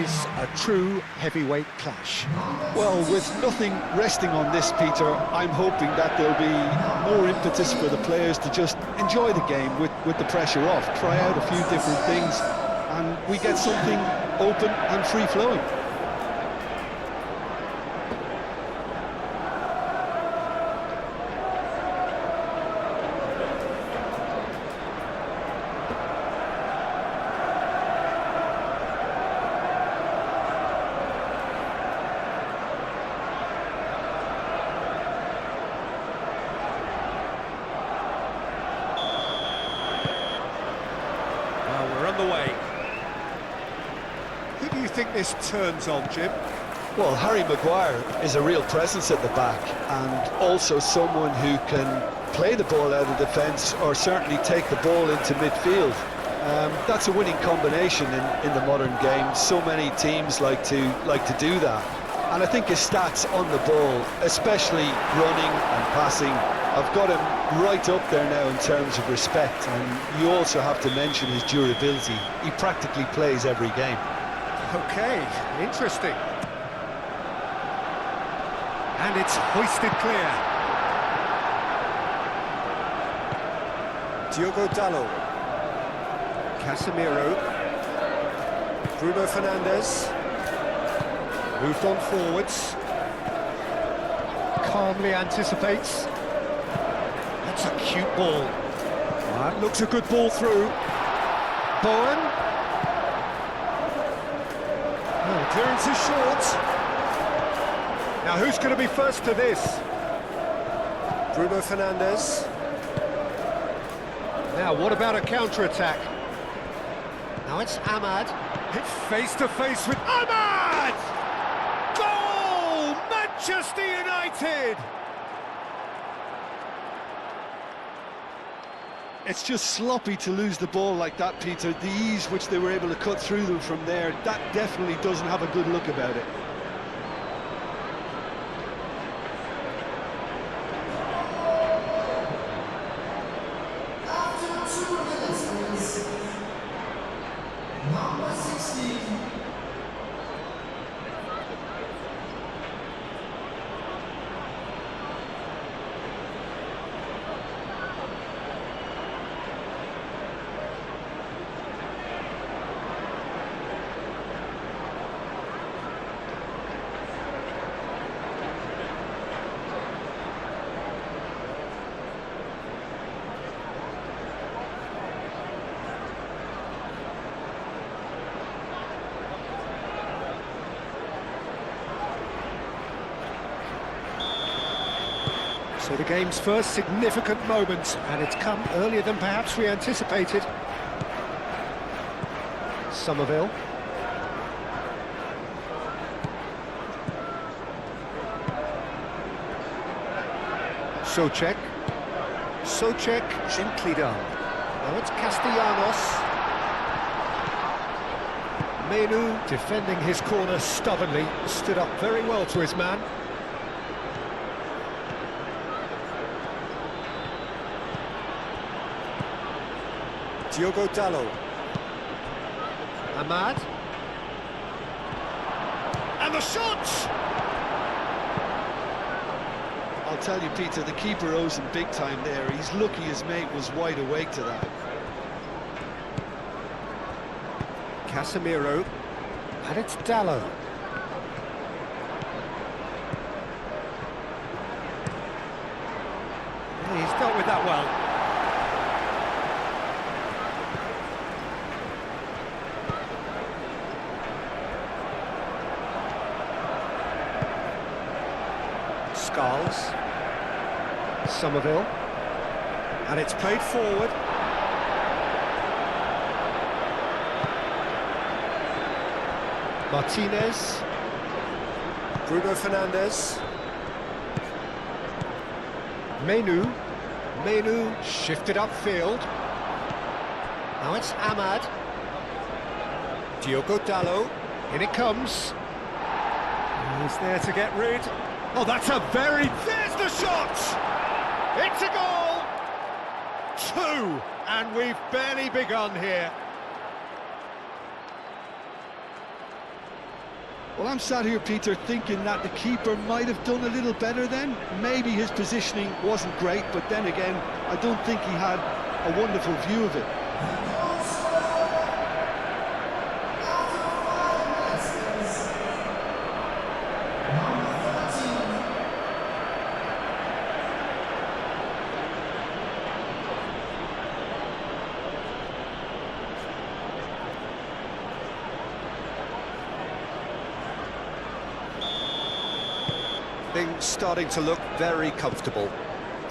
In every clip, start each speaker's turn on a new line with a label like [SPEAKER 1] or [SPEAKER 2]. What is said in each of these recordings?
[SPEAKER 1] face a true heavyweight clash.
[SPEAKER 2] Well, with nothing resting on this, Peter, I'm hoping that there'll be more impetus for the players to just enjoy the game with the pressure off, try out a few different things, and we get something open and free-flowing.
[SPEAKER 1] We're on the way. Who do you think this turns on, Jim?
[SPEAKER 2] Well, Harry Maguire is a real presence at the back, and also someone who can play the ball out of defence or certainly take the ball into midfield. That's a winning combination in the modern game. So many teams like to do that, and I think his stats on the ball, especially running and passing, have got him right up there now in terms of respect. And you also have to mention his durability. He practically plays every game.
[SPEAKER 1] Okay, interesting. And it's hoisted clear. Diogo Dalot. Casemiro. Bruno Fernandes. Moved on forwards. Calmly anticipates. That's a cute ball. That looks a good ball through. Bowen. Oh, clearance is short. Now who's going to be first to this? Bruno Fernandes. Now what about a counter-attack? Now it's Ahmad. It's face-to-face with Ahmad! Goal! Manchester United!
[SPEAKER 2] It's just sloppy to lose the ball like that, Peter. The ease which they were able to cut through them from there, that definitely doesn't have a good look about it.
[SPEAKER 3] After 2 minutes, please. Number 16.
[SPEAKER 1] So the game's first significant moment, and it's come earlier than perhaps we anticipated. Somerville. Souček. Souček, gently done. Now it's Castellanos. Menu defending his corner stubbornly, stood up very well to his man. Diogo Dalot. Ahmad. And the shot!
[SPEAKER 2] I'll tell you, Peter, the keeper owes him big time there. He's lucky his mate was wide awake to that.
[SPEAKER 1] Casemiro. And it's Dalot. He's dealt with that well. Skulls. Somerville. And it's played forward. Martinez. Bruno Fernandes. Menu shifted upfield. Now it's Ahmad. Diogo Dalot. In it comes. He's there to get rid. Oh, that's a very... There's the shot! It's a goal! 2, and we've barely begun here.
[SPEAKER 2] Well, I'm sat here, Peter, thinking that the keeper might have done a little better then. Maybe his positioning wasn't great, but then again, I don't think he had a wonderful view of it.
[SPEAKER 1] Things starting to look very comfortable.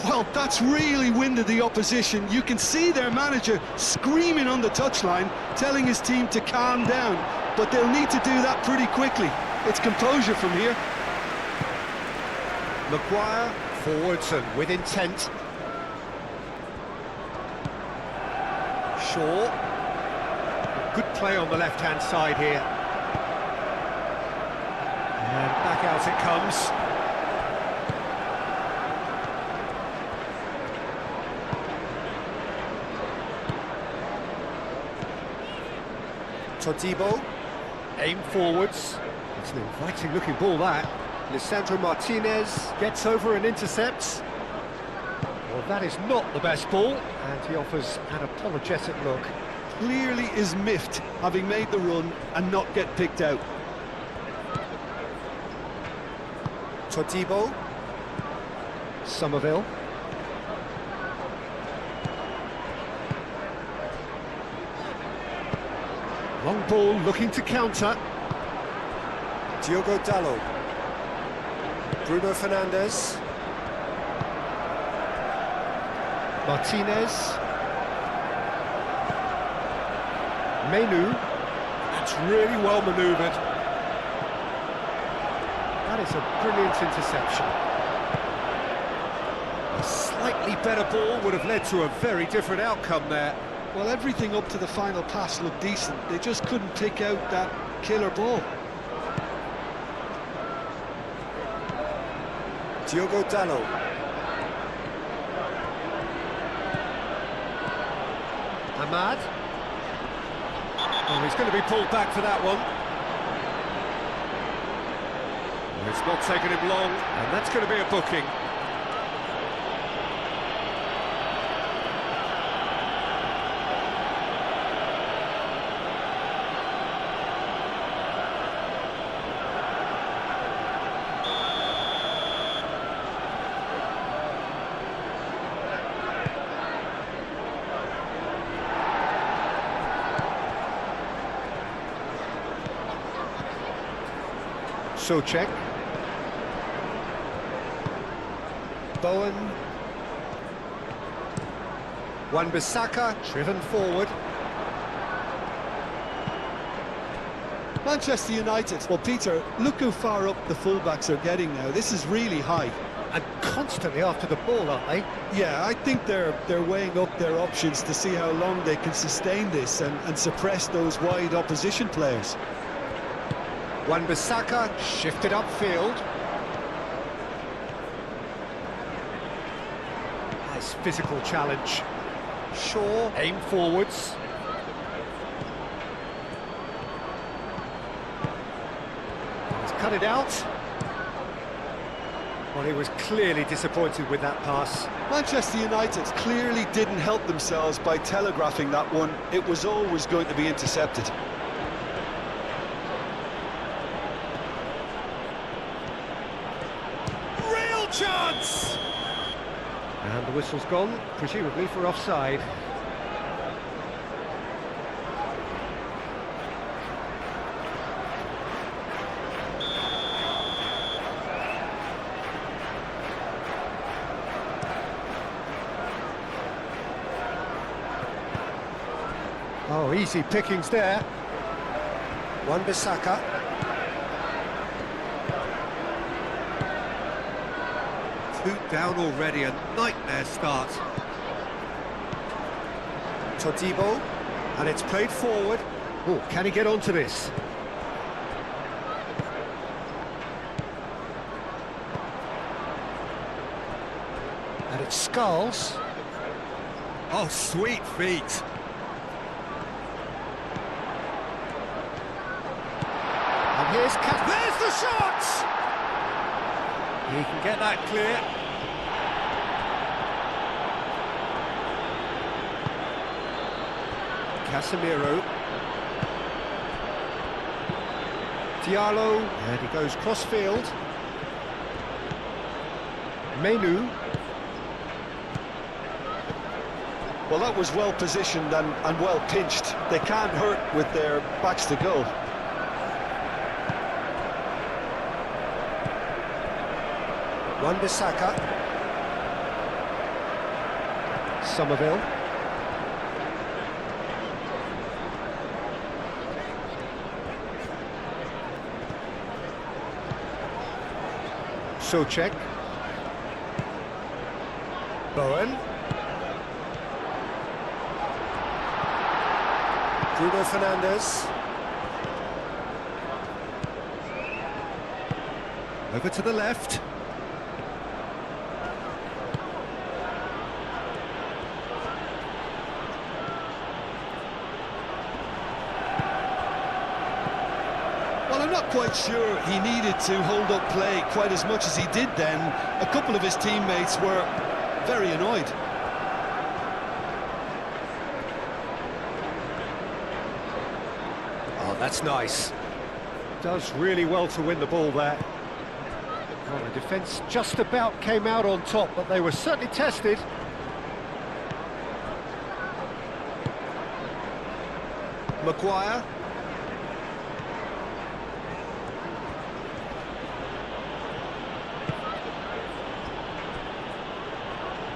[SPEAKER 2] Well, that's really winded the opposition. You can see their manager screaming on the touchline, telling his team to calm down, but they'll need to do that pretty quickly. It's composure from here.
[SPEAKER 1] Maguire forwards and with intent. Shaw. Good play on the left-hand side here. And back out it comes. Todibo, aim forwards. It's an inviting looking ball that. Lisandro Martinez gets over and intercepts. Well, that is not the best ball, and he offers an apologetic look.
[SPEAKER 2] Clearly is miffed, having made the run and not get picked out.
[SPEAKER 1] Todibo, Somerville. Long ball looking to counter. Diogo Dalot. Bruno Fernandes. Martinez. Menu. That's really well manoeuvred. That is a brilliant interception. A slightly better ball would have led to a very different outcome there.
[SPEAKER 2] Well, everything up to the final pass looked decent. They just couldn't pick out that killer ball.
[SPEAKER 1] Diogo Dalot. Ahmad. Oh, he's going to be pulled back for that one. It's not taken him long, and that's going to be a booking. Socek. Bowen. Wan-Bissaka driven forward.
[SPEAKER 2] Manchester United. Well, Peter, look how far up the fullbacks are getting now. This is really high.
[SPEAKER 1] And constantly after the ball, aren't they?
[SPEAKER 2] Yeah, I think they're weighing up their options to see how long they can sustain this and suppress those wide opposition players.
[SPEAKER 1] Wan-Bissaka shifted upfield. Nice physical challenge. Shaw aim forwards. He's cut it out. Well, he was clearly disappointed with that pass.
[SPEAKER 2] Manchester United clearly didn't help themselves by telegraphing that one. It was always going to be intercepted.
[SPEAKER 1] Chance! And the whistle's gone, presumably for offside. Oh, easy pickings there. Wan-Bissaka. Down already, a nightmare start. Todibo, and it's played forward. Oh, can he get onto this? And it's Skulls. Oh, sweet feet. And There's the shot! He can get that clear. Casemiro. Diallo, and he goes cross-field. Menu.
[SPEAKER 2] Well, that was well positioned and well pinched. They can't hurt with their backs to goal.
[SPEAKER 1] Wan-Bissaka. Somerville. Souček. Bowen. Bruno Fernandes. Over to the left.
[SPEAKER 2] Well, I'm not quite sure he needed to hold up play quite as much as he did then. A couple of his teammates were very annoyed.
[SPEAKER 1] Oh, that's nice. Does really well to win the ball there. Well, the defence just about came out on top, but they were certainly tested. Maguire.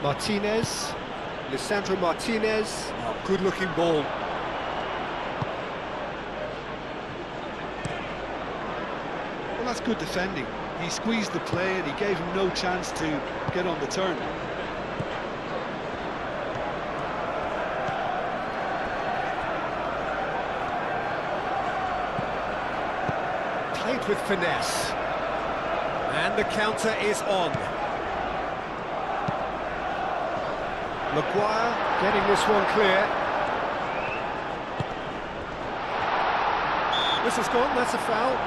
[SPEAKER 1] Martinez. Lisandro Martinez. Oh, good-looking ball.
[SPEAKER 2] Well, that's good defending. He squeezed the play and he gave him no chance to get on the turn.
[SPEAKER 1] Played with finesse. And the counter is on. Maguire getting this one clear. This has gone, that's a foul.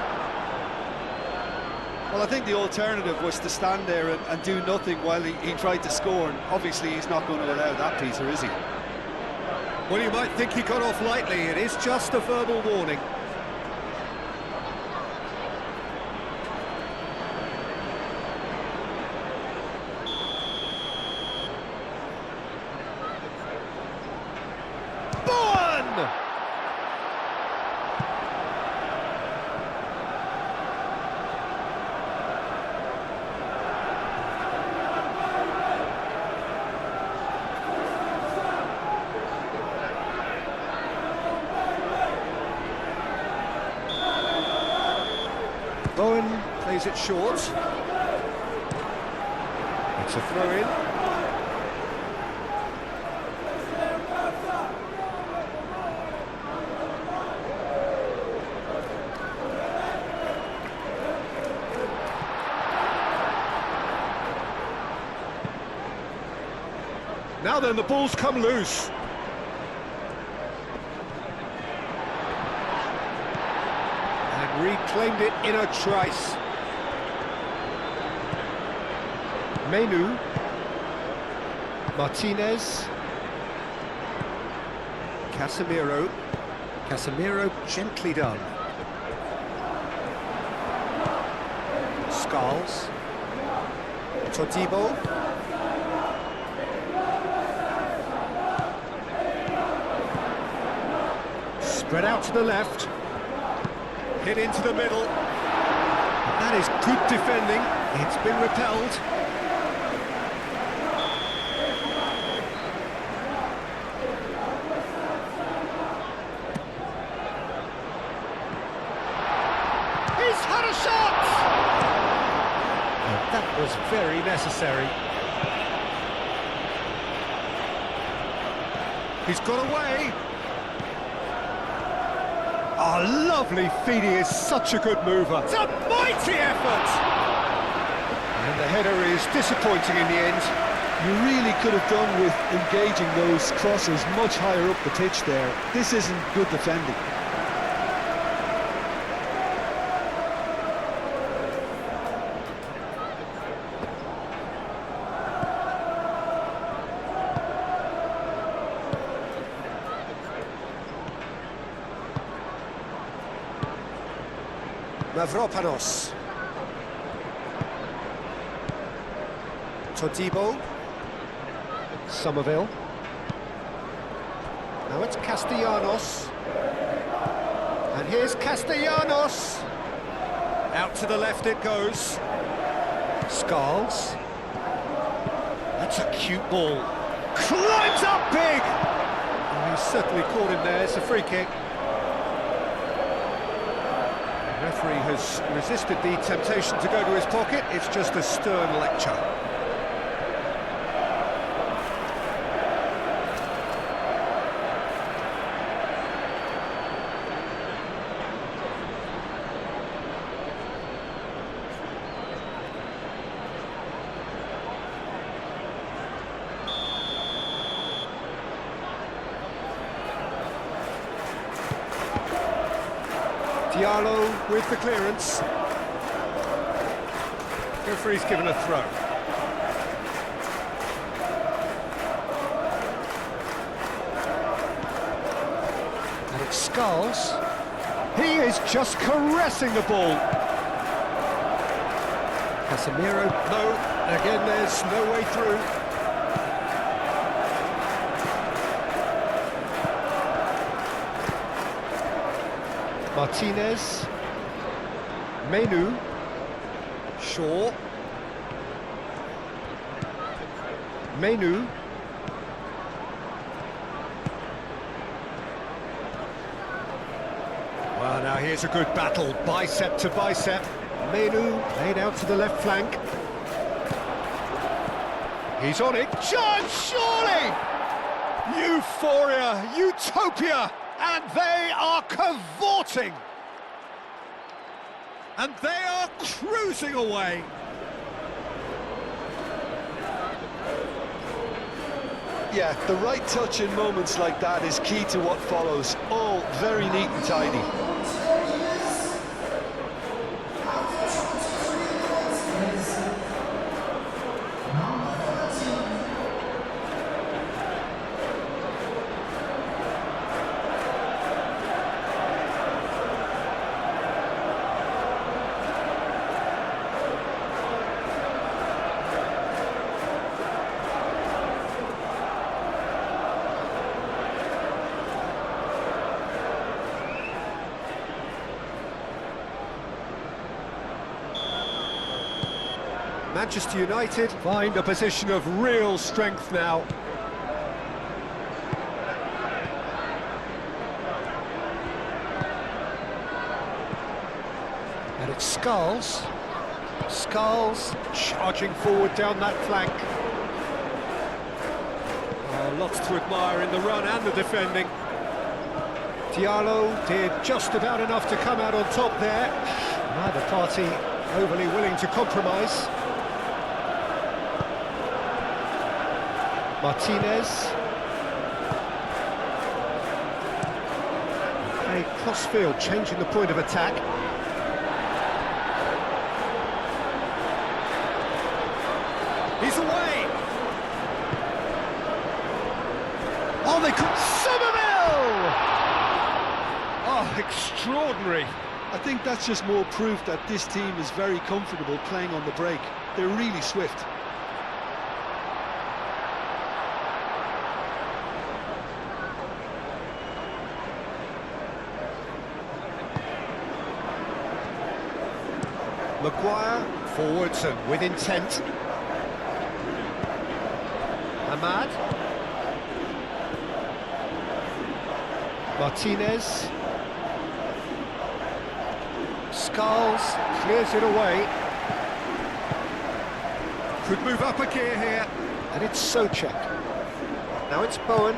[SPEAKER 2] Well, I think the alternative was to stand there and do nothing while he tried to score, and obviously he's not going to allow that, Peter, is he?
[SPEAKER 1] Well, you might think he got off lightly. It is just a verbal warning. Bowen! Bowen plays it short. It's a throw-in. Now then, the ball's come loose. And reclaimed it in a trice. Menu. Martinez. Casemiro. Casemiro gently done. Skulls. Todibo. Spread out to the left. Hit into the middle. That is good defending. It's been repelled. He's had a shot! And that was very necessary. He's got away. Oh, lovely feed, he is such a good mover. It's a mighty effort! And the header is disappointing in the end.
[SPEAKER 2] You really could have done with engaging those crosses much higher up the pitch there. This isn't good defending.
[SPEAKER 1] Mavropanos. Todibo. Somerville. Now it's Castellanos. And here's Castellanos. Out to the left it goes. Skulls. That's a cute ball. Climbs up big! Oh, he's certainly caught him there. It's a free kick. The referee has resisted the temptation to go to his pocket. It's just a stern lecture. Diallo with the clearance. Referee's given a throw. And it's Skulls. He is just caressing the ball. Casemiro, no, again there's no way through. Martinez, Menu, Shaw, Menu, well now here's a good battle, bicep to bicep, Menu laid out to the left flank, he's on it, chance surely! Euphoria, utopia! And they are cavorting. And they are cruising away.
[SPEAKER 2] Yeah, the right touch in moments like that is key to what follows. All very neat and tidy.
[SPEAKER 1] Manchester United find a position of real strength now. And it's Skulls. Skulls charging forward down that flank. Oh, lots to admire in the run and the defending. Diallo did just about enough to come out on top there. Neither party overly willing to compromise. Martinez. Okay, cross-field, changing the point of attack. He's away! Oh, they could... Somerville! Oh, extraordinary.
[SPEAKER 2] I think that's just more proof that this team is very comfortable playing on the break. They're really swift.
[SPEAKER 1] Maguire, forwards and with intent. Ahmad. Martinez. Skulls, clears it away. Could move up a gear here. And it's Souček. Now it's Bowen.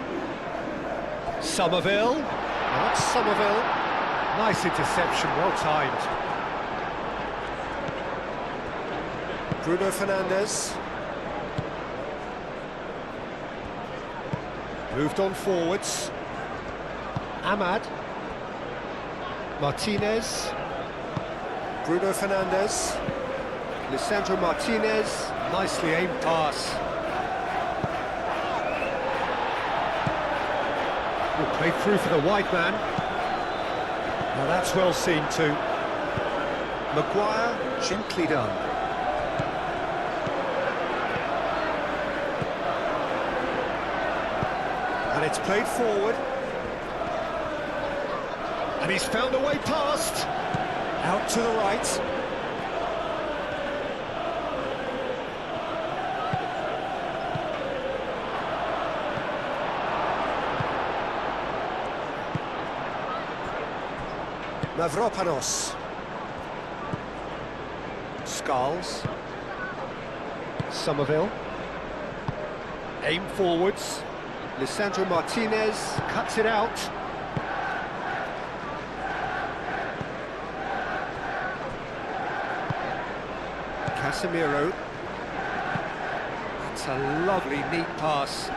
[SPEAKER 1] Somerville. Now it's Somerville. Nice interception, well timed. Bruno Fernandes. Moved on forwards. Ahmad. Martinez. Bruno Fernandes. Lisandro Martinez. Nicely aimed pass. Played through for the wide man. Now that's well seen too. Maguire, gently done. And it's played forward. And he's found a way past. Out to the right. Mavropanos. Skulls. Somerville. Aim forwards. Lisandro Martinez cuts it out. Casemiro. It's a lovely, neat pass.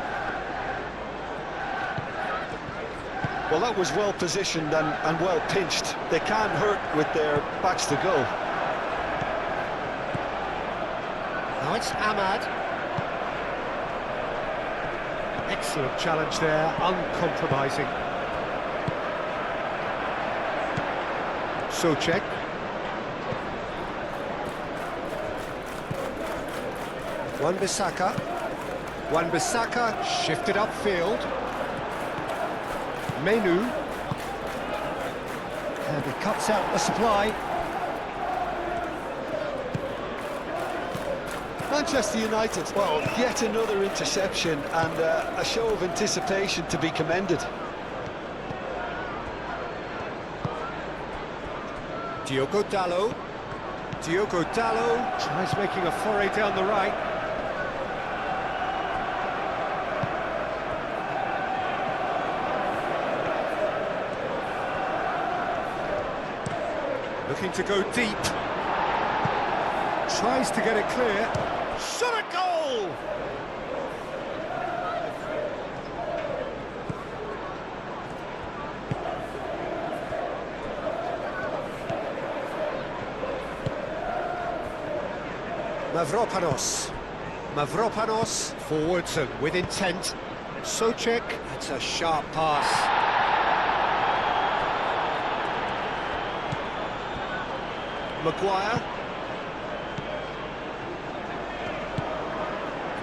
[SPEAKER 2] Well, that was well positioned and well pinched. They can't hurt with their backs to go.
[SPEAKER 1] Now it's Ahmad. Excellent challenge there, uncompromising. Souček. Wan-Bissaka. Wan-Bissaka shifted upfield. Menu. And he cuts out the supply.
[SPEAKER 2] Manchester United, well, yet another interception and a show of anticipation to be commended.
[SPEAKER 1] Diogo Dalot. Diogo Dalot tries making a foray down the right. Looking to go deep. Tries to get it clear. Shot a goal! Mavropanos. Mavropanos forwards and with intent. Souček, that's a sharp pass. Maguire.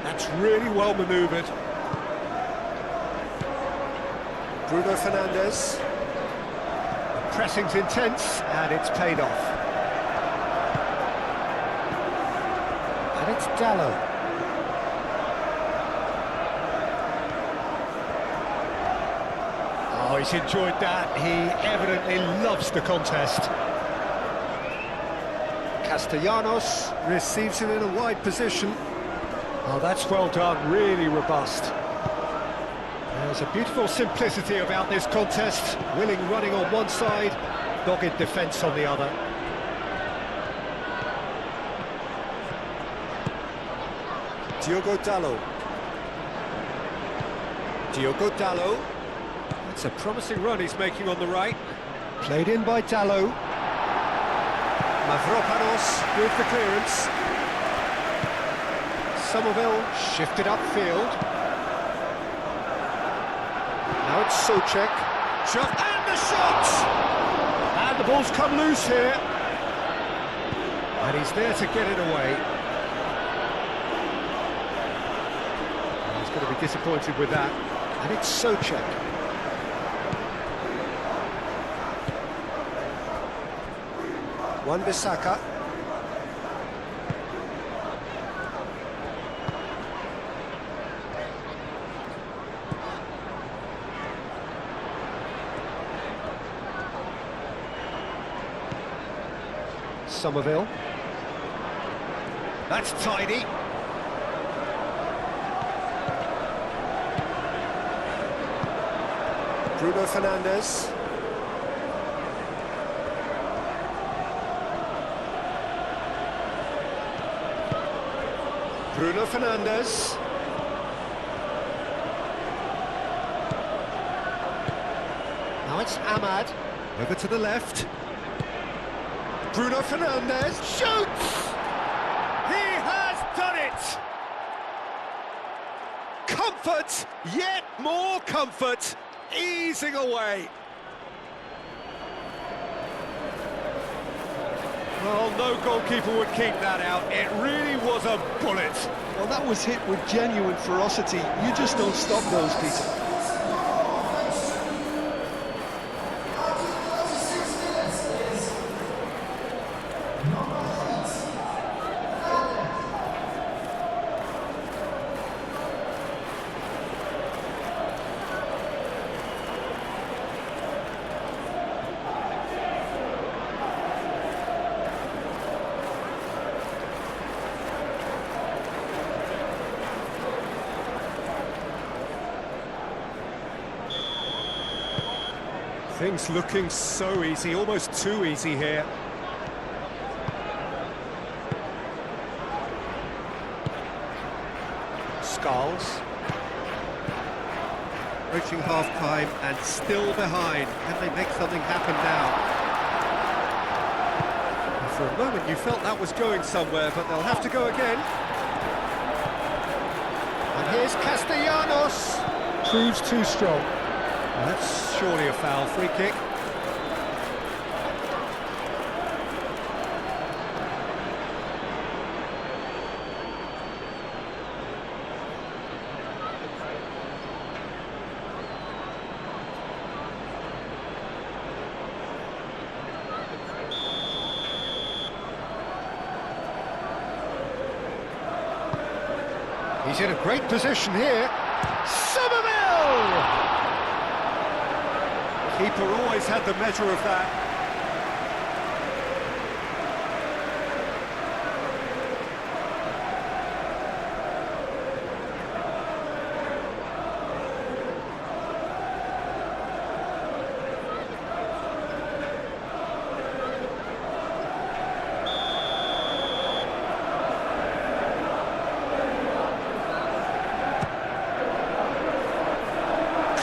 [SPEAKER 1] That's really well manoeuvred. Bruno Fernandes. The pressing's intense and it's paid off. And it's Dalot. Oh, he's enjoyed that. He evidently loves the contest. Castellanos receives it in a wide position. Oh, that's well done, really robust. There's a beautiful simplicity about this contest. Willing running on one side, dogged defence on the other. Diogo Dalot. Diogo Dalot. It's a promising run he's making on the right. Played in by Dalot. Mavropanos with the clearance. Somerville shifted upfield. Now it's Souček. And the shot! And the ball's come loose here. And he's there to get it away. He's going to be disappointed with that. And it's Souček. Wan-Bissaka. Somerville. That's tidy. Bruno Fernandes. Bruno Fernandes. Now it's Ahmad. Over to the left. Bruno Fernandes shoots! He has done it! Comfort, yet more comfort, easing away. Well, no goalkeeper would keep that out. It really was a bullet.
[SPEAKER 2] Well, that was hit with genuine ferocity. You just don't stop those, Peter.
[SPEAKER 1] Things looking so easy, almost too easy here. Skulls. Reaching half-time and still behind. Can they make something happen now? For a moment you felt that was going somewhere, but they'll have to go again. And here's Castellanos. Proves too strong. Well, that's surely a foul. Free kick. He's in a great position here. Somerville! Keeper always had the measure of that.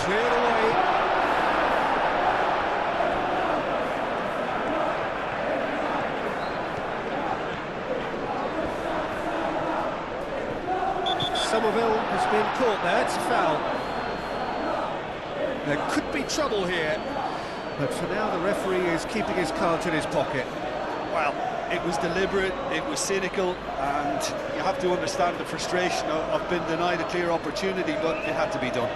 [SPEAKER 1] Cleared away. Somerville has been caught there, it's a foul. There could be trouble here, but for now the referee is keeping his cards in his pocket.
[SPEAKER 2] Well, it was deliberate, it was cynical, and you have to understand the frustration of being denied a clear opportunity, but it had to be done.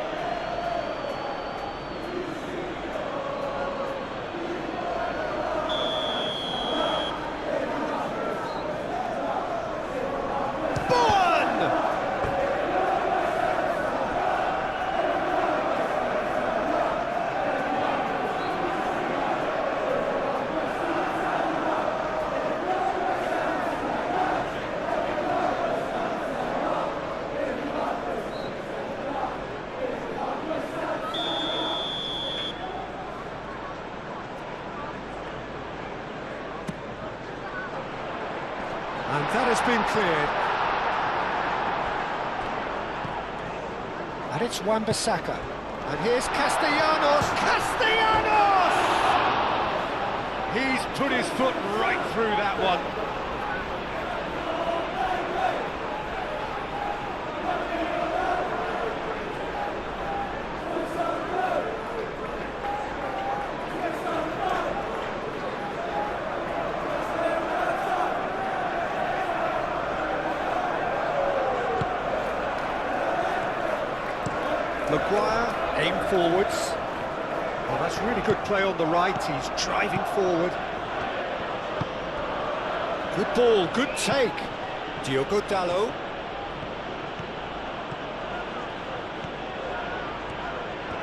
[SPEAKER 1] And that has been cleared. And it's Wan-Bissaka. And here's Castellanos. Castellanos! He's put his foot right through that one. Maguire, aim forwards. Oh, that's really good play on the right, he's driving forward. Good ball, good take. Diogo Dalot.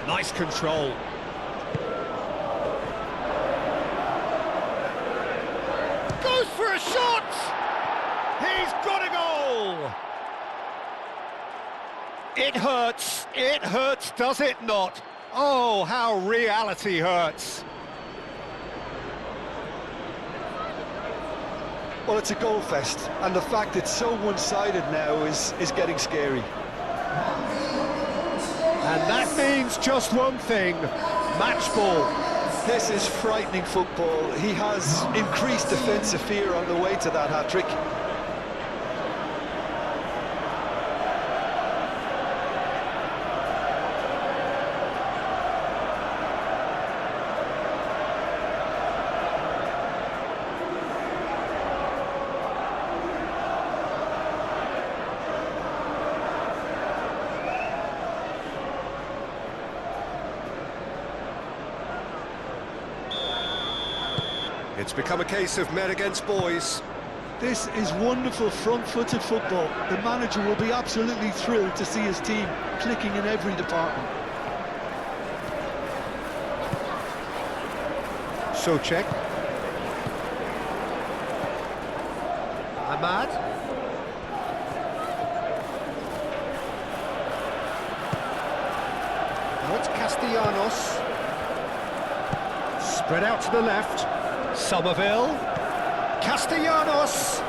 [SPEAKER 1] Nice control. Goes for a shot! He's got a goal! It hurts, does it not? Oh, how reality hurts.
[SPEAKER 2] Well, it's a goal fest, and the fact it's so one-sided now is getting scary.
[SPEAKER 1] And that means just one thing, match ball.
[SPEAKER 2] This is frightening football. He has increased defensive fear on the way to that hat-trick.
[SPEAKER 1] It's become a case of men against boys.
[SPEAKER 2] This is wonderful front-footed football. The manager will be absolutely thrilled to see his team clicking in every department.
[SPEAKER 1] Souček. Ahmad. Now it's Castellanos. Spread out to the left. Somerville. Castellanos.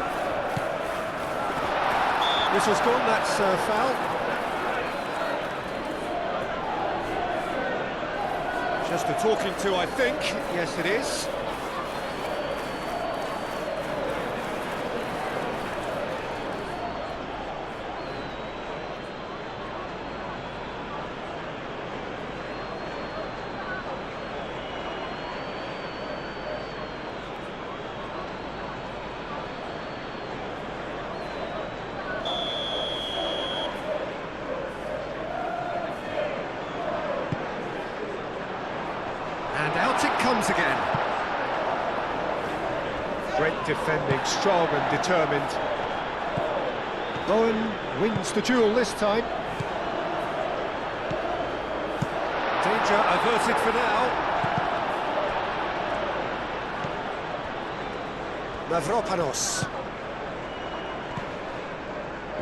[SPEAKER 1] Whistle's gone, that's a foul. Just a talking to, I think. Yes, it is. And out it comes again. Great defending, strong and determined. Bowen wins the duel this time. Danger averted for now. Mavropanos.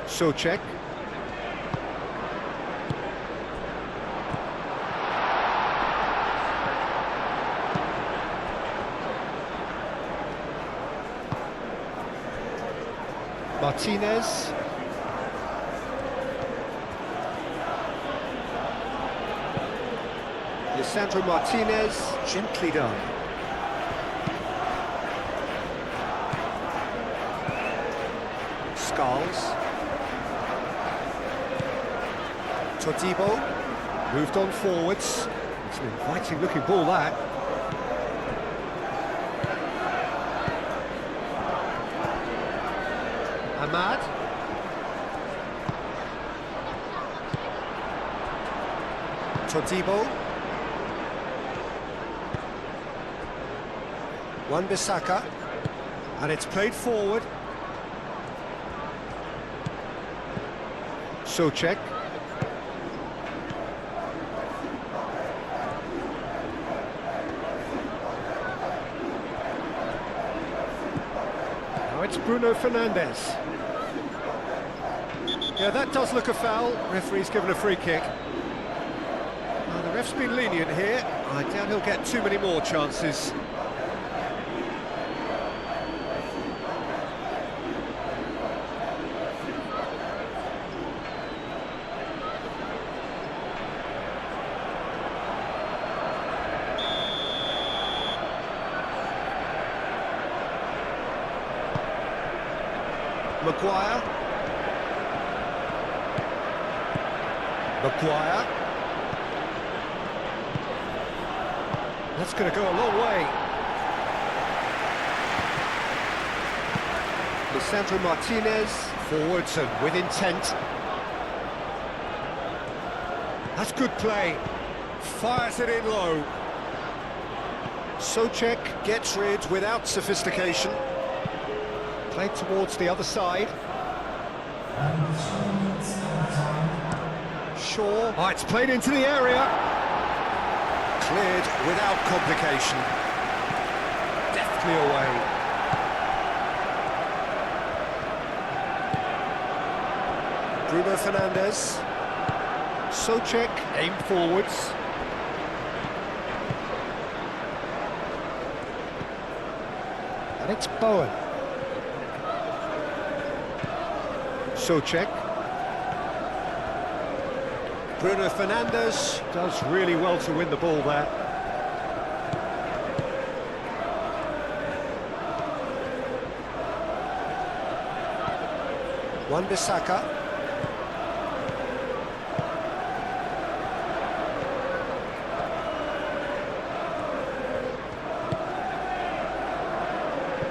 [SPEAKER 1] Souček. Martinez. Lisandro Martinez, gently done. Skulls. Todibo, moved on forwards. It's an inviting looking ball, that. Ahmad. Todibo. Wan-Bissaka. And it's played forward. Souček. Now it's Bruno Fernandes. Yeah, that does look a foul. Referee's given a free kick. The ref's been lenient here. I doubt he'll get too many more chances. Maguire. Maguire. That's going to go a long way. Lisandro Martinez, forwards and with intent. That's good play. Fires it in low. Souček gets rid without sophistication. Played towards the other side. Shaw. Oh, it's played into the area. Cleared without complication. Deftly away. Bruno Fernandes. Souček aimed forwards. And it's Bowen. Souček. Bruno Fernandes does really well to win the ball there. Wan-Bissaka.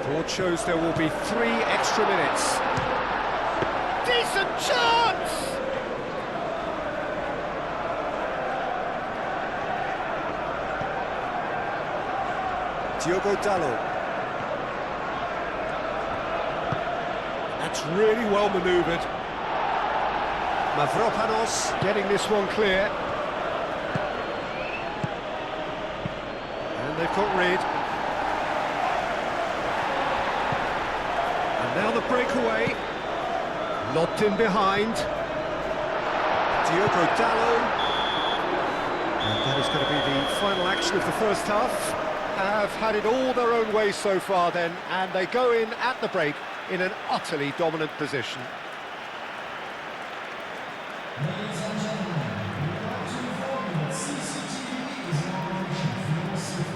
[SPEAKER 1] Board shows there will be 3 extra minutes. Decent chance! Diogo Dalot. That's really well manoeuvred. Mavropanos getting this one clear. And they've got Reed. And now the breakaway. Lobbed in behind. Diogo Dalot. And that is going to be the final action of the first half. Have had it all their own way so far then, and they go in at the break in an utterly dominant position.
[SPEAKER 3] Ladies and gentlemen, we would like to inform you that CCTV is now working for your safety.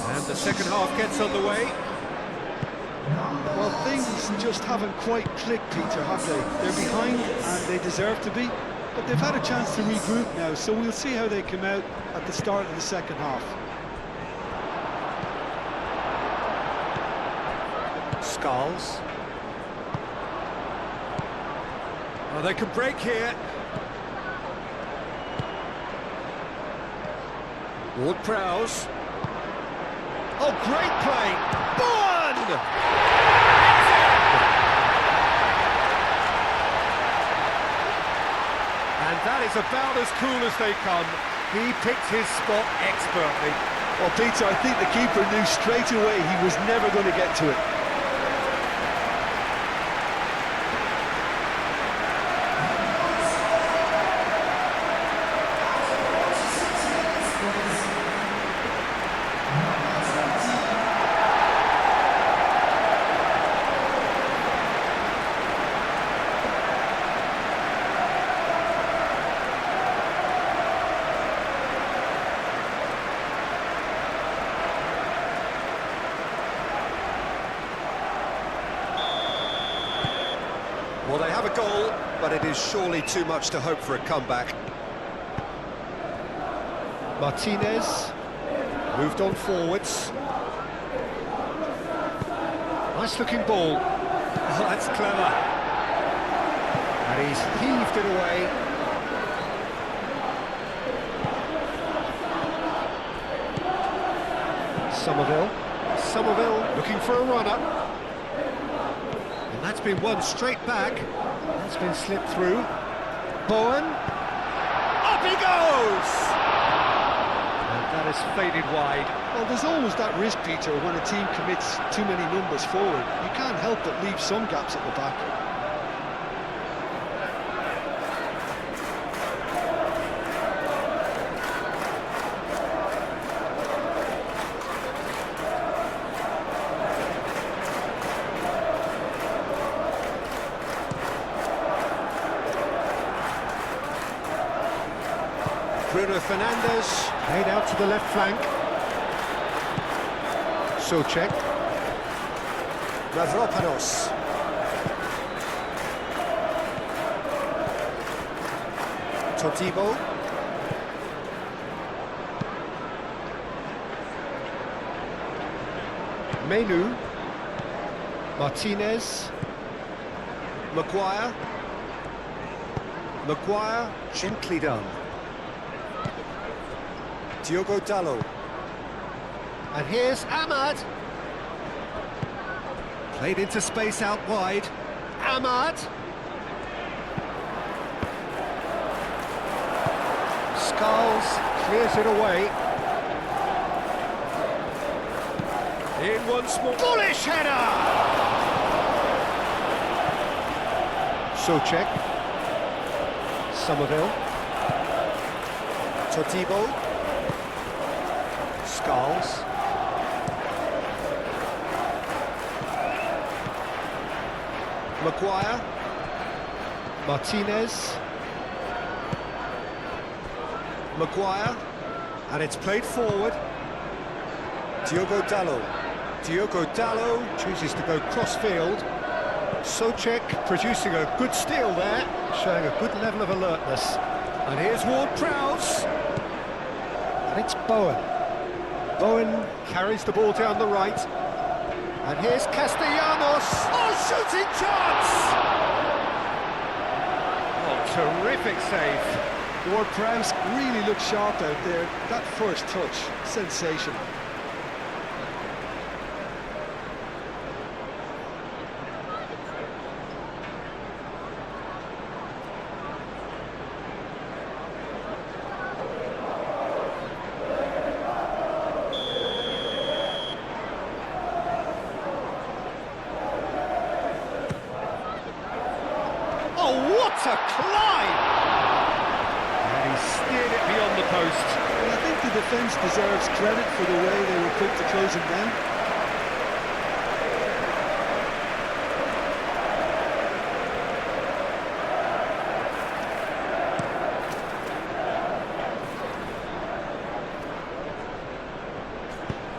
[SPEAKER 1] And the second half gets underway.
[SPEAKER 2] Well, things just haven't quite clicked, Peter, have they? They're behind and they deserve to be, but they've had a chance to regroup now, so we'll see how they come out at the start of the second half.
[SPEAKER 1] Skulls. Oh, they can break here. Ward-Prowse. Oh, great play! Bowen! And that is about as cool as they come. He picked his spot expertly.
[SPEAKER 2] Well, Peter, I think the keeper knew straight away he was never going to get to it.
[SPEAKER 1] Well, they have a goal, but it is surely too much to hope for a comeback. Martinez moved on forwards. Nice looking ball. Oh, that's clever. And he's heaved it away. Somerville looking for a runner. And that's been won straight back. That's been slipped through. Bowen. Up he goes! And that has faded wide.
[SPEAKER 2] Well, there's always that risk, Peter, when a team commits too many numbers forward. You can't help but leave some gaps at the back.
[SPEAKER 1] Bruno Fernandes played out to the left flank. Souček. Mavropanos. Todibo. Menu. Martinez. Maguire. Gently done. Diogo Dalot. And here's Ahmad. Played into space out wide. Ahmad. Skulls clears it away. In once more. Bullish header! Souček. Somerville. Todibo. Skulls. Maguire. Martinez. Maguire. And it's played forward. Diogo Dalot chooses to go cross-field. Souček producing a good steal there, showing a good level of alertness. And here's Ward-Prowse. And it's Bowen. Bowen carries the ball down the right. And here's Castellanos. Oh, shooting chance! Oh, terrific save.
[SPEAKER 2] Ward-Prowse really looked sharp out there. That first touch, sensational.
[SPEAKER 1] Oh, what a climb! And he steered it beyond the post.
[SPEAKER 2] Well, I think the defence deserves credit for the way they were quick to close him down.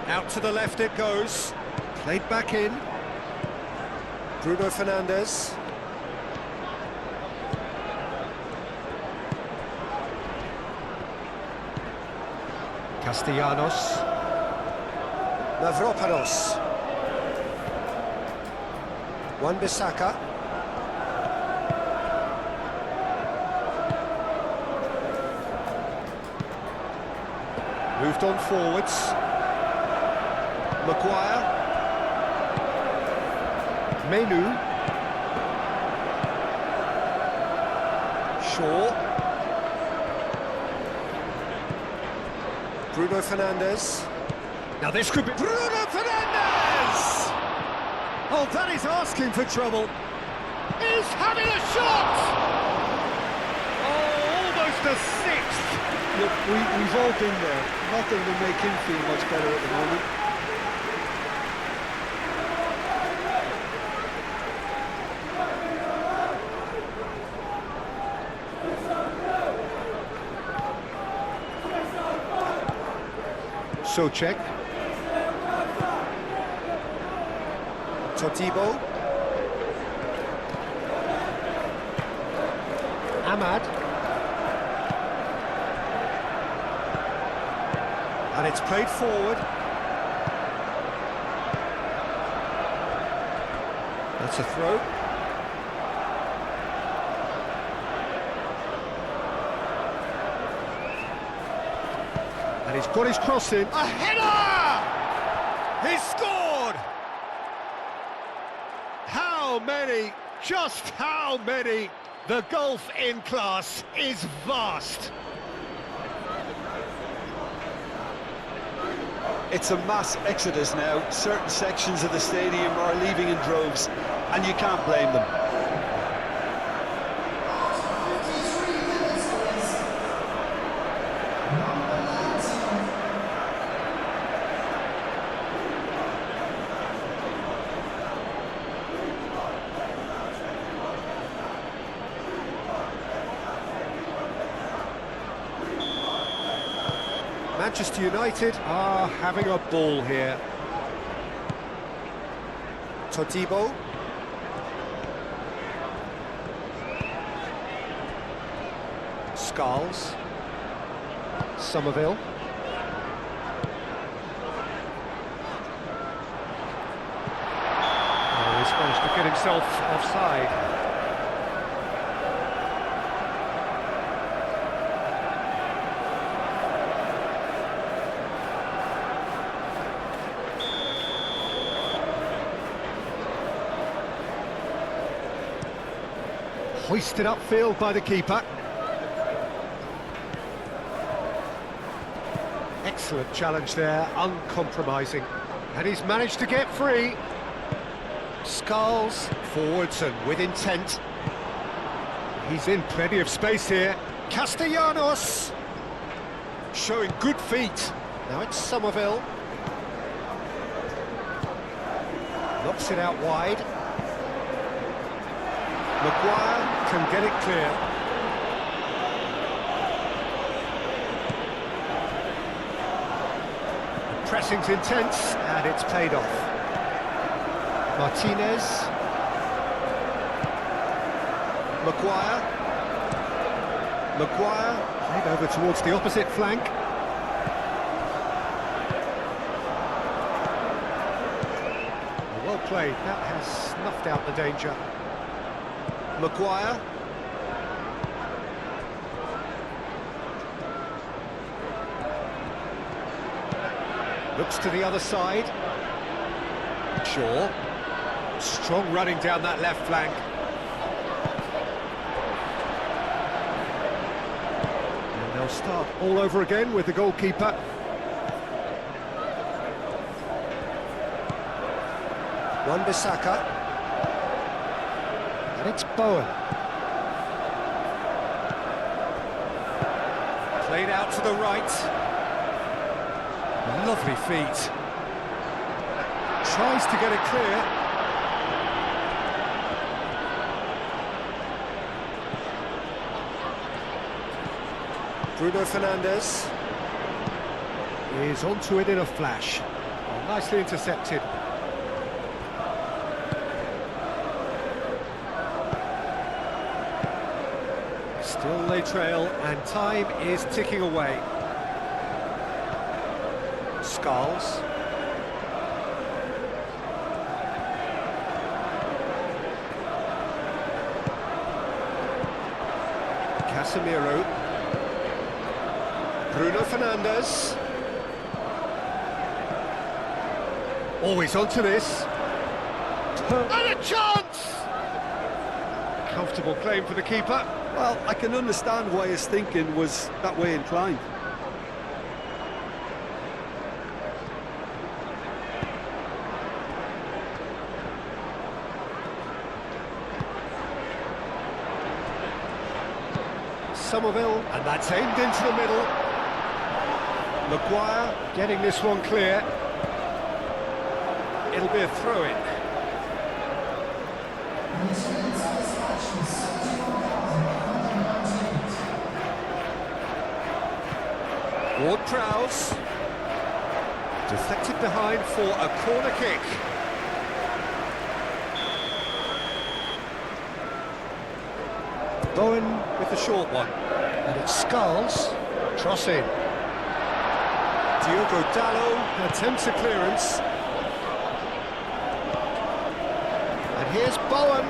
[SPEAKER 1] Out to the left it goes. Played back in. Bruno Fernandes. Castellanos. Mavropanos. Wan-Bissaka. Moved on forwards. Maguire. Menu. Shaw. Bruno Fernandes. Now this could be... Bruno Fernandes! Oh, that is asking for trouble. He's having a shot! Oh, almost a sixth.
[SPEAKER 2] Look, we've all been there. Nothing will make him feel much better at the moment.
[SPEAKER 1] Socek. Todibo. Ahmad. And it's played forward. That's a throw. And he's got his cross in. A header! He's scored! How many? Just how many? The gulf in class is vast.
[SPEAKER 2] It's a mass exodus now. Certain sections of the stadium are leaving in droves, and you can't blame them.
[SPEAKER 1] Manchester United are having a ball here. Todibo. Skulls. Somerville. Oh, he's managed to get himself offside. Hoisted upfield by the keeper. Excellent challenge there, uncompromising. And he's managed to get free. Skulls forwards and with intent. He's in plenty of space here. Castellanos showing good feet. Now it's Somerville. Knocks it out wide. Maguire can get it clear. The pressing's intense and it's paid off. Martinez. Maguire played over towards the opposite flank. Well played, that has snuffed out the danger.
[SPEAKER 2] Maguire.
[SPEAKER 1] Looks to the other side. Shaw. Strong running down that left flank. And they'll start all over again with the goalkeeper. Wan-Bissaka. And it's Bowen. Played out to the right. Lovely feet. Tries to get it clear. Bruno Fernandes is onto it in a flash. Oh, nicely intercepted. Still they trail, and time is ticking away. Skulls. Casemiro. Bruno Fernandes. Always onto this. And a chance! Comfortable claim for the keeper.
[SPEAKER 2] Well, I can understand why his thinking was that way inclined.
[SPEAKER 1] Somerville, and that's aimed into the middle. Maguire getting this one clear. It'll be a throw-in. Ward-Prowse deflected behind for a corner kick. Bowen with the short one, and it's Skulls, cross in. Diogo Dalot attempts a clearance. And here's Bowen.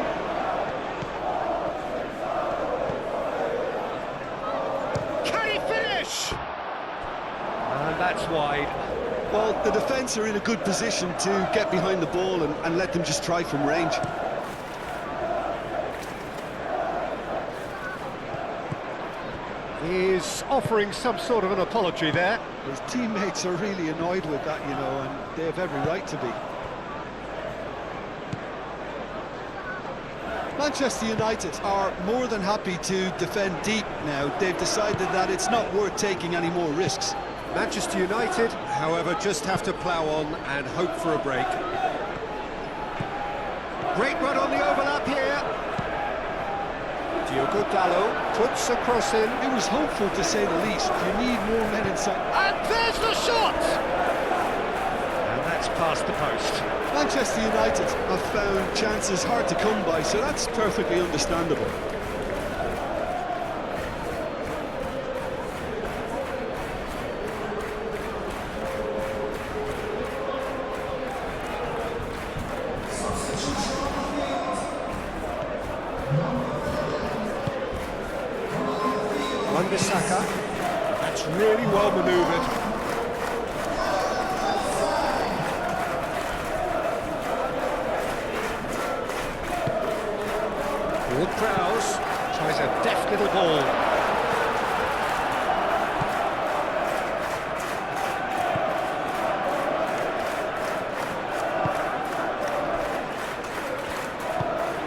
[SPEAKER 1] Can he finish? And that's wide.
[SPEAKER 2] Well, the defence are in a good position to get behind the ball and let them just try from range.
[SPEAKER 1] He's offering some sort of an apology there.
[SPEAKER 2] His teammates are really annoyed with that, you know, and they have every right to be. Manchester United are more than happy to defend deep now. They've decided that it's not worth taking any more risks.
[SPEAKER 1] Manchester United, however, just have to plough on and hope for a break. Great run on the overlap here. Diogo Dalot puts a cross in.
[SPEAKER 2] It was hopeful, to say the least. You need more men inside.
[SPEAKER 1] And there's the shot! And that's past the post.
[SPEAKER 2] Manchester United have found chances hard to come by, so that's perfectly understandable.
[SPEAKER 1] Wan-Bissaka, that's really well manoeuvred. Ward-Prowse tries a deft little ball.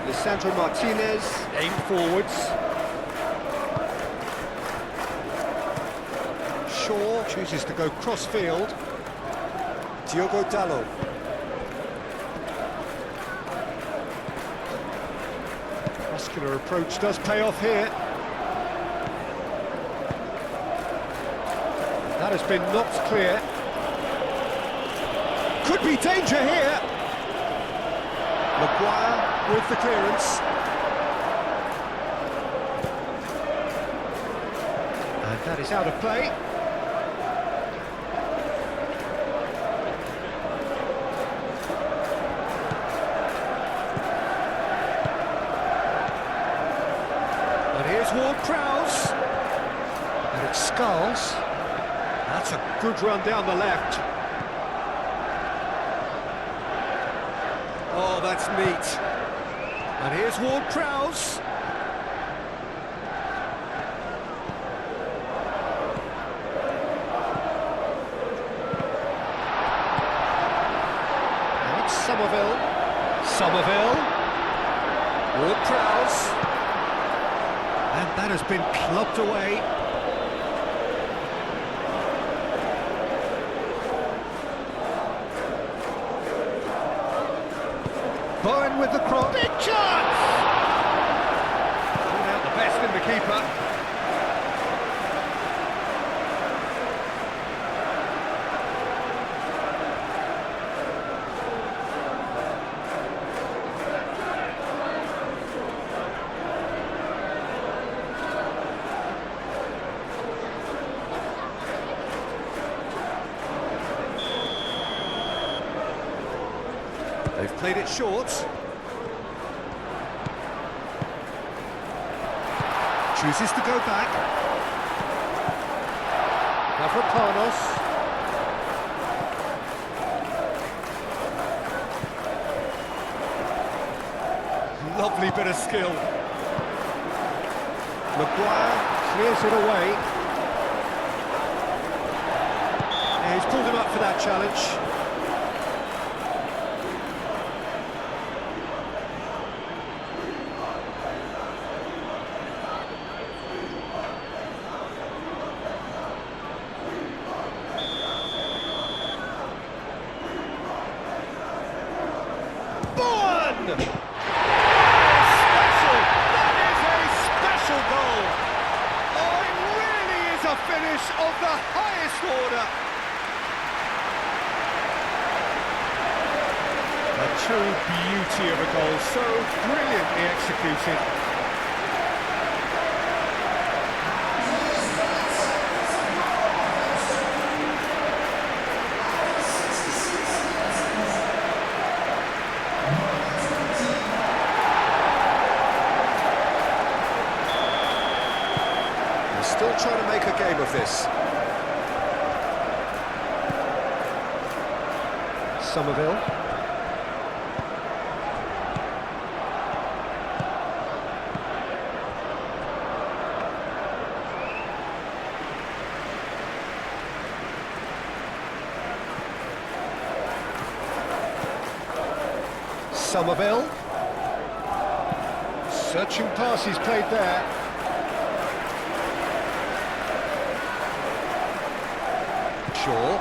[SPEAKER 1] Lisandro Martinez aimed forwards. Shaw chooses to go cross-field. Diogo Dalot. Muscular approach does pay off here. That has been knocked clear. Could be danger here. Maguire with the clearance. And that is out of play. Skulls. That's a good run down the left. Oh, that's neat. And here's Ward-Prowse. Now it's Somerville. Ward-Prowse. And that has been clubbed away. Bowen with the cross. Big chance! Pulling out the best in the keeper. They've played it short. Chooses to go back. Mavropanos. Lovely bit of skill. Maguire clears it away. Yeah, he's pulled him up for that challenge. Special! That is a special goal! Oh, it really is a finish of the highest order! A true beauty of a goal, so brilliantly executed. Still trying to make a game of this. Somerville. Somerville. Searching pass he's played there. Shaw.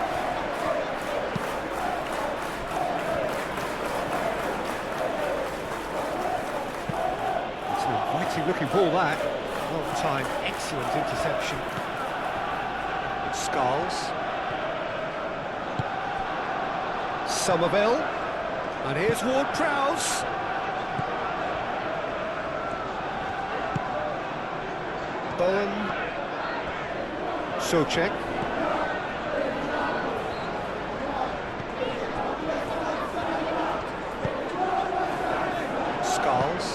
[SPEAKER 1] It's an inviting looking ball that. Well timed, excellent interception. Skulls. Somerville. And here's Ward-Prowse. Bowen. Souček. Skulls.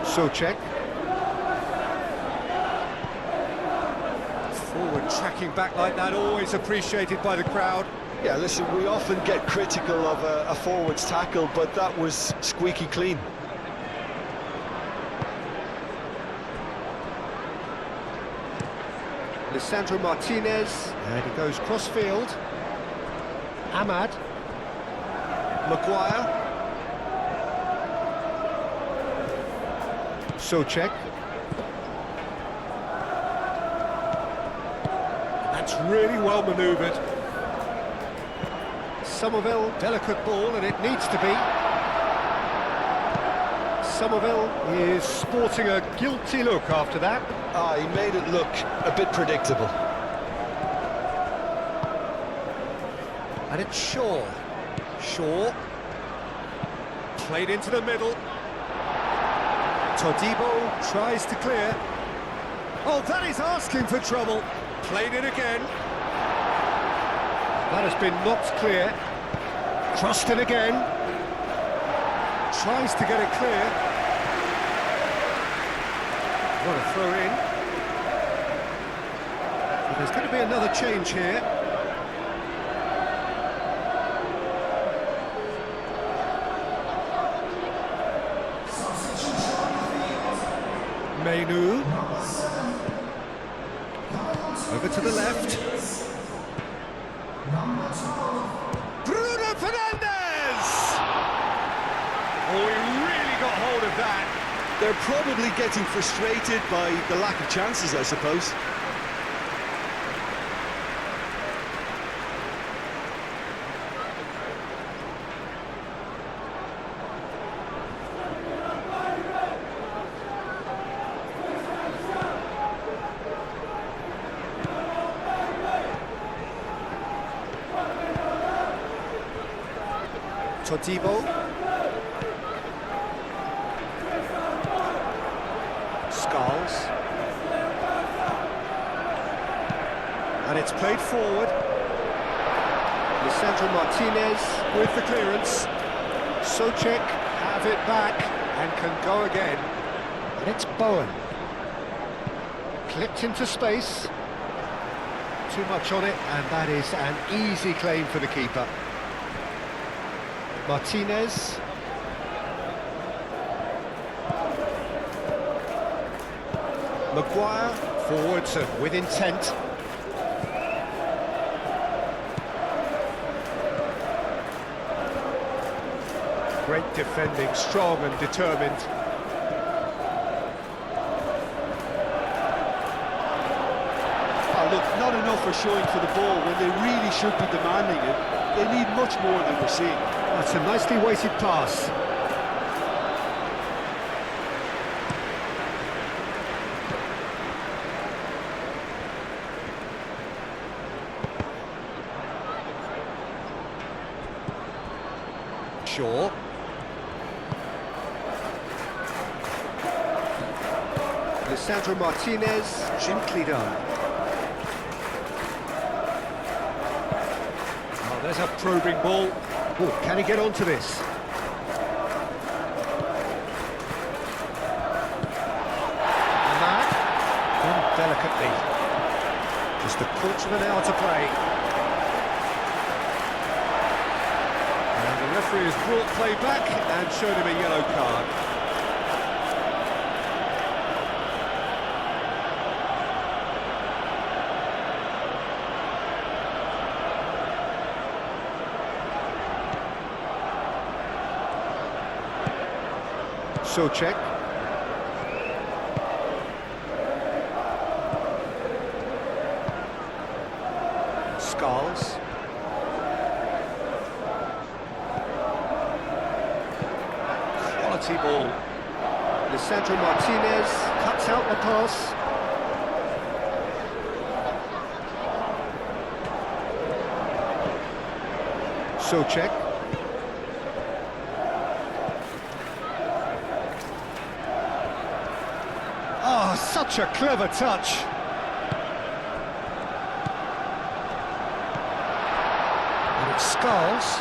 [SPEAKER 1] Souček. Forward tracking back like that, always appreciated by the crowd.
[SPEAKER 2] Yeah, listen, we often get critical of a forward's tackle, but that was squeaky clean.
[SPEAKER 1] Lisandro Martinez, and he goes cross-field. Ahmad. Maguire. Souček. That's really well manoeuvred. Somerville, delicate ball, and it needs to be. Somerville is sporting a guilty look after that.
[SPEAKER 2] He made it look a bit predictable.
[SPEAKER 1] And it's Shaw. Shaw. Played into the middle. Todibo tries to clear. Oh, that is asking for trouble. Played it again. That has been knocked clear. Crossed in again. Tries to get it clear. What a throw in. But there's going to be another change here. Menu. Over to the left. Bruno Fernandes! Oh, he really got hold of that.
[SPEAKER 2] They're probably getting frustrated by the lack of chances, I suppose.
[SPEAKER 1] Todibo. Skulls. And it's played forward. Lisandro Martinez with the clearance. Socek have it back and can go again. And it's Bowen. Clipped into space. Too much on it, and that is an easy claim for the keeper. Martinez. Maguire forwards and with intent. Great defending, strong and determined.
[SPEAKER 2] Oh, look, not enough for showing for the ball when they really should be demanding it. They need much more than we're seeing.
[SPEAKER 1] That's a nicely weighted pass. Shaw. Lisandro Martinez, gently done. Oh, there's a probing ball. Oh, can he get onto this? And that, done delicately. Just a quarter of an hour to play. And the referee has brought play back and showed him a yellow card. Socek. Skulls. Quality ball. Lisandro Martinez cuts out the pass. Socek. Oh, such a clever touch. And it's Skulls.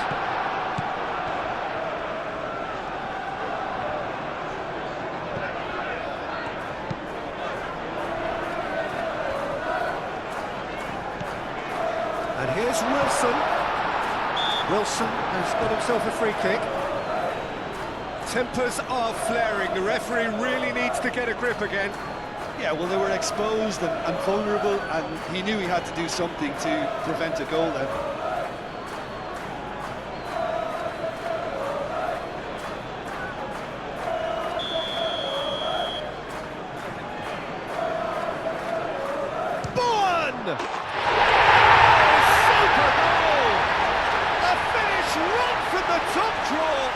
[SPEAKER 1] And here's Wilson. Wilson has got himself a free kick. Tempers are flaring. The referee really needs to get a grip again.
[SPEAKER 2] Yeah, well, they were exposed and vulnerable, and he knew he had to do something to prevent a goal then.
[SPEAKER 1] Bowen! Super goal! A finish right from the top draw.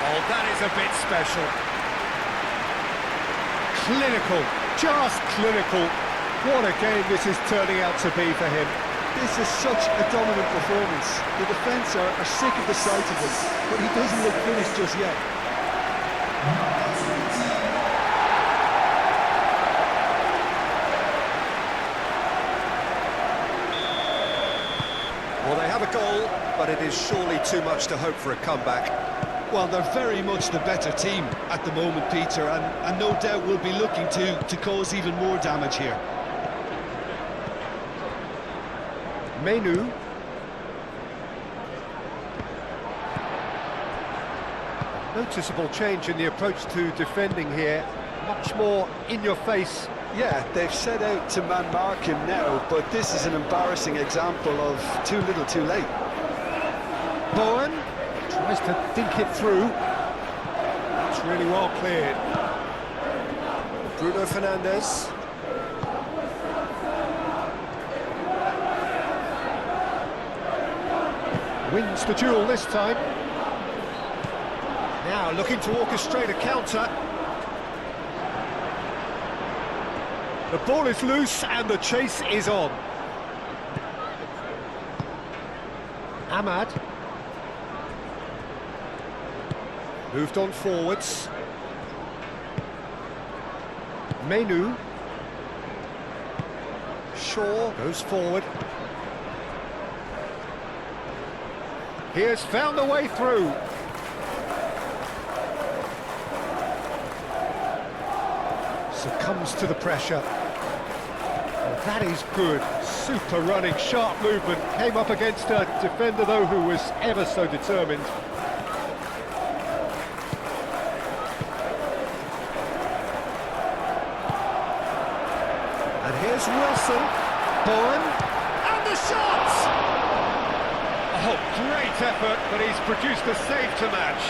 [SPEAKER 1] Oh, that is a bit special. Clinical, just clinical. What a game this is turning out to be for him.
[SPEAKER 2] This is such a dominant performance. The defence are sick of the sight of him, but he doesn't look finished just yet.
[SPEAKER 1] Well, they have a goal, but it is surely too much to hope for a comeback.
[SPEAKER 2] Well, they're very much the better team at the moment, Peter, and no doubt will be looking to cause even more damage here.
[SPEAKER 1] Menu. Noticeable change in the approach to defending here. Much more in your face.
[SPEAKER 2] Yeah, they've set out to man-mark him now, but this is an embarrassing example of too little too late.
[SPEAKER 1] Bowen tries to think it through. That's really well cleared. Bruno Fernandes. Wins the duel this time. Now looking to orchestrate a counter. The ball is loose and the chase is on. Ahmad. Moved on forwards. Menu. Shaw goes forward. He has found a way through. Succumbs to the pressure. Oh, that is good. Super running, sharp movement. Came up against a defender, though, who was ever so determined. And here's Wilson. Bowen. And the shot! Oh, great effort, but he's produced a save to match.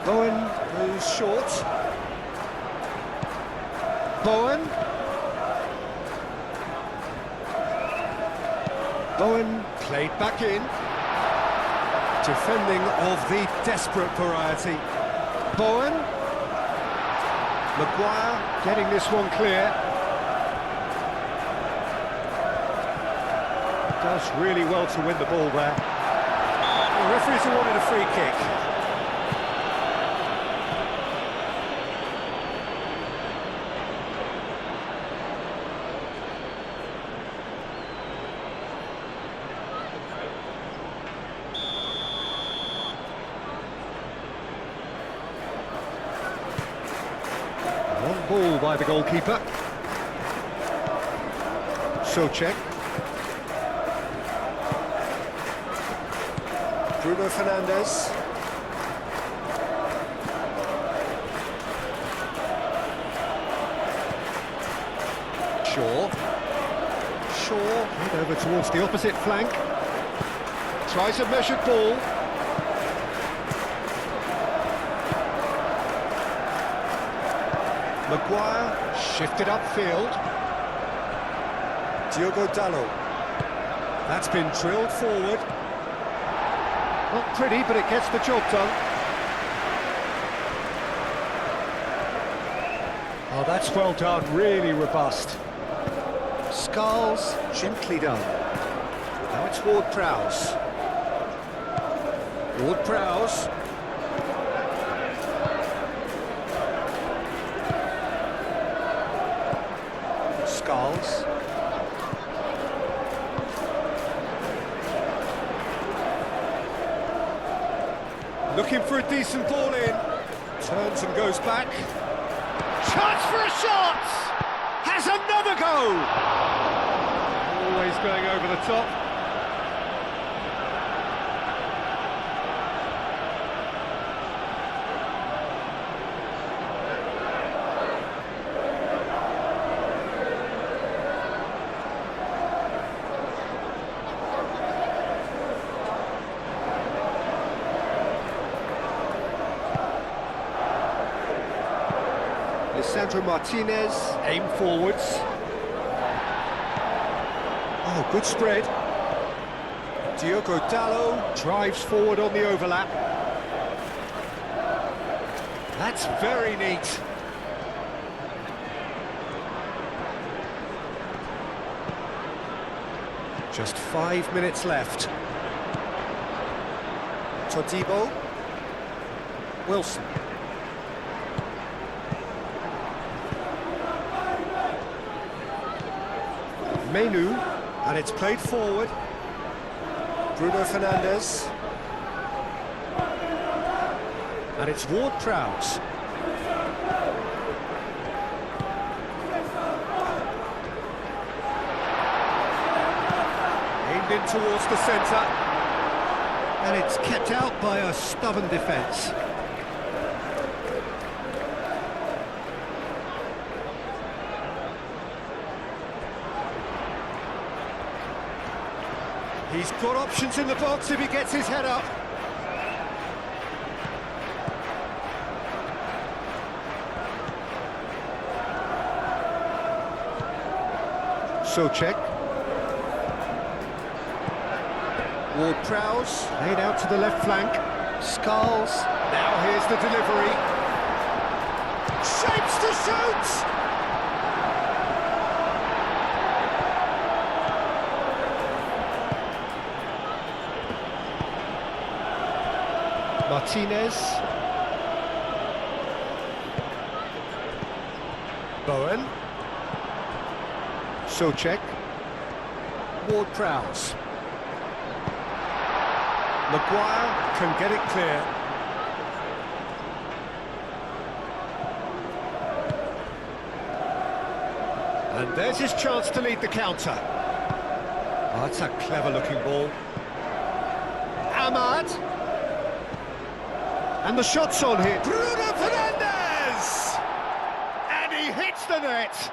[SPEAKER 1] Bowen goes short. Bowen. Bowen played back in. Defending of the desperate variety. Bowen. Maguire getting this one clear. Does really well to win the ball there. The referee's awarded a free kick. Long ball by the goalkeeper. Socek. Bruno Fernandes. Shaw. Head over towards the opposite flank. Tries a measured ball. Maguire shifted upfield. Diogo Dalot. That's been drilled forward. Not pretty, but it gets the job done. Oh, that's well done, really robust. Skulls, gently done. Now it's Ward-Prowse. Ward-Prowse. Skulls. Looking for a decent ball in. Turns and goes back. Chance for a shot! Has another go! Always going over the top. Sandro Martinez, aim forwards. Oh, good spread. Diogo Dalot drives forward on the overlap. That's very neat. Just 5 minutes left. Todibo. Wilson. Menu, and it's played forward. Bruno Fernandes. And it's Ward-Prowse. Aimed in towards the centre. And it's kept out by a stubborn defence. He's got options in the box if he gets his head up. Souček. Ward-Prowse laid out to the left flank. Skulls. Now here's the delivery. Shapes to shoot! Martinez. Bowen. Souček. Ward-Prowse. Maguire can get it clear. And there's his chance to lead the counter. Oh, that's a clever-looking ball. Ahmad. And the shot's on here. Bruno Fernandes! And he hits the net.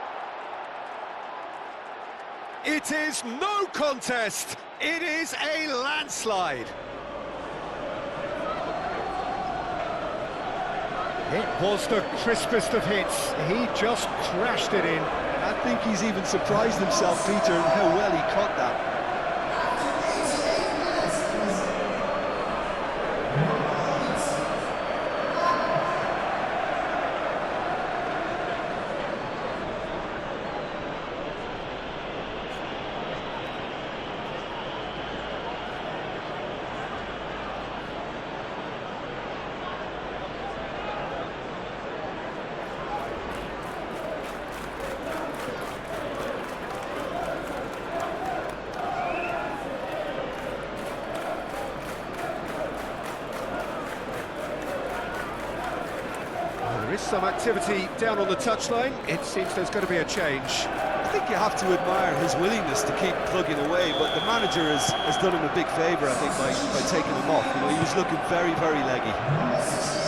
[SPEAKER 1] It is no contest. It is a landslide. It was the crispest of hits. He just crashed it in.
[SPEAKER 2] I think he's even surprised himself, Peter, in how well he caught that.
[SPEAKER 1] There is some activity down on the touchline. It seems there's going to be a change.
[SPEAKER 2] I think you have to admire his willingness to keep plugging away, but the manager has done him a big favour, I think, by taking him off. You know, he was looking very, very leggy.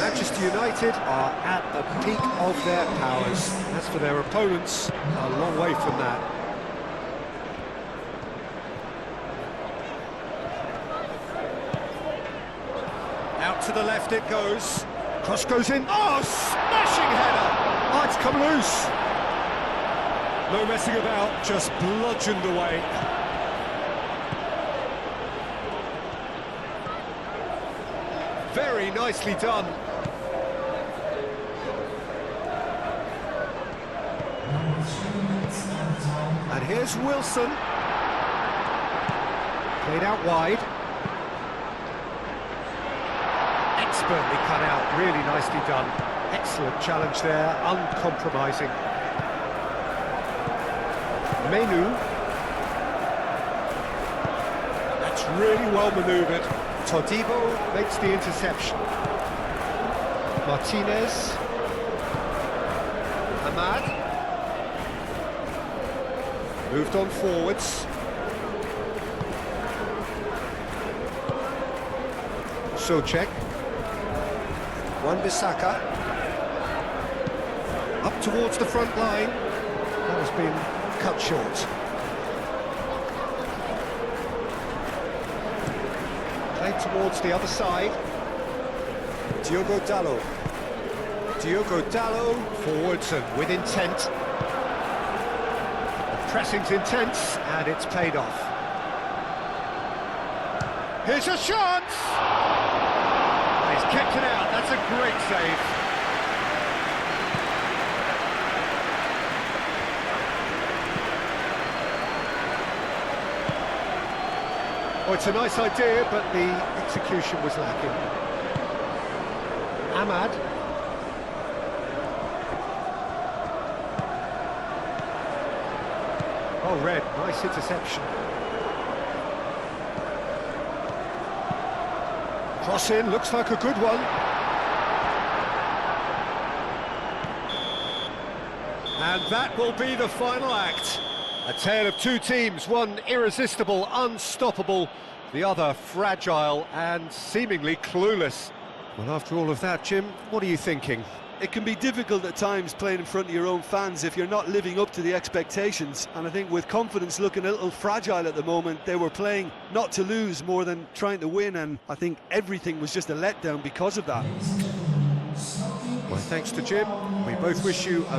[SPEAKER 1] Manchester United are at the peak of their powers. As for their opponents, a long way from that. Out to the left it goes. Cross goes in. Oh, smashing header! Oh, it's come loose. No messing about, just bludgeoned away. Very nicely done. And here's Wilson. Played out wide. Expertly cut out, really nicely done. Excellent challenge there, uncompromising. Menu. That's really well manoeuvred. Todibo makes the interception. Martinez. Ahmad. Moved on forwards. Souček. Wan-Bissaka. Up towards the front line. That has been cut short. Played towards the other side. Diogo Dalot. Diogo Dalot forwards and with intent. The pressing's intense and it's paid off. Here's a shot! He's kept it out, that's a great save. Well, it's a nice idea, but the execution was lacking. Ahmad. Oh, Red, nice interception. Cross in, looks like a good one. And that will be the final act. A tale of two teams, one irresistible, unstoppable, the other fragile and seemingly clueless. Well, after all of that, Jim, what are you thinking?
[SPEAKER 2] It can be difficult at times playing in front of your own fans if you're not living up to the expectations, and I think with confidence looking a little fragile at the moment, they were playing not to lose more than trying to win, and I think everything was just a letdown because of that.
[SPEAKER 1] Well, thanks to Jim, we both wish you a